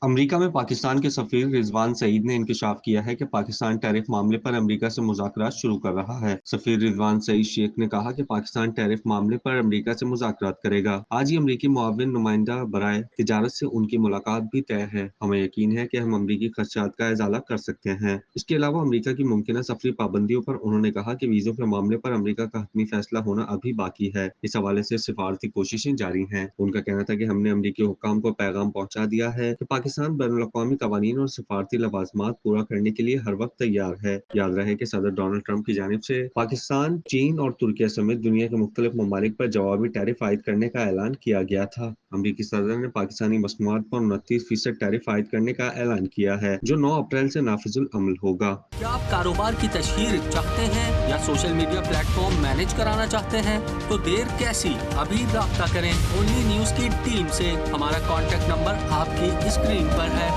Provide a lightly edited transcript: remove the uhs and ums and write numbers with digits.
امریکہ میں پاکستان کے سفیر رضوان سعید نے انکشاف کیا ہے کہ پاکستان ٹیرف معاملے پر امریکہ سے مذاکرات شروع کر رہا ہے۔ سفیر رضوان سعید شیخ نے کہا کہ پاکستان ٹیرف معاملے پر امریکہ سے مذاکرات کرے گا۔ آج ہی امریکی معاون نمائندہ برائے تجارت سے ان کی ملاقات بھی طے ہے۔ ہمیں یقین ہے کہ ہم امریکی خدشات کا ازالہ کر سکتے ہیں۔ اس کے علاوہ امریکہ کی ممکنہ سفری پابندیوں پر انہوں نے کہا کہ ویزوں کے معاملے پر امریکہ کا حتمی فیصلہ ہونا ابھی باقی ہے۔ اس حوالے سے سفارتی کوششیں جاری ہیں۔ ان کا کہنا تھا کہ ہم نے امریکی حکام کو پیغام پہنچا دیا ہے کہ پاکستان بین الاقوامی قوانین اور سفارتی لوازمات پورا کرنے کے لیے ہر وقت تیار ہے۔ یاد رہے کہ صدر ڈونلڈ ٹرمپ کی جانب سے پاکستان، چین اور ترکیہ سمیت دنیا کے مختلف ممالک پر جوابی ٹیرف عائد کرنے کا اعلان کیا گیا تھا۔ امریکی صدر نے پاکستانی مصنوعات پر 29% ٹیرف عائد کرنے کا اعلان کیا ہے، جو 9 اپریل سے نافذ العمل ہوگا۔ کیا آپ کاروبار کی تشہیر چاہتے ہیں یا social media plate form manage کرانا چاہتے ہیں؟ تو دیر کیسی، ابھی رابطہ کریں اونلی نیوز کی ٹیم سے۔ ہمارا کانٹیکٹ نمبر آپ کی اسکرین پر ہے۔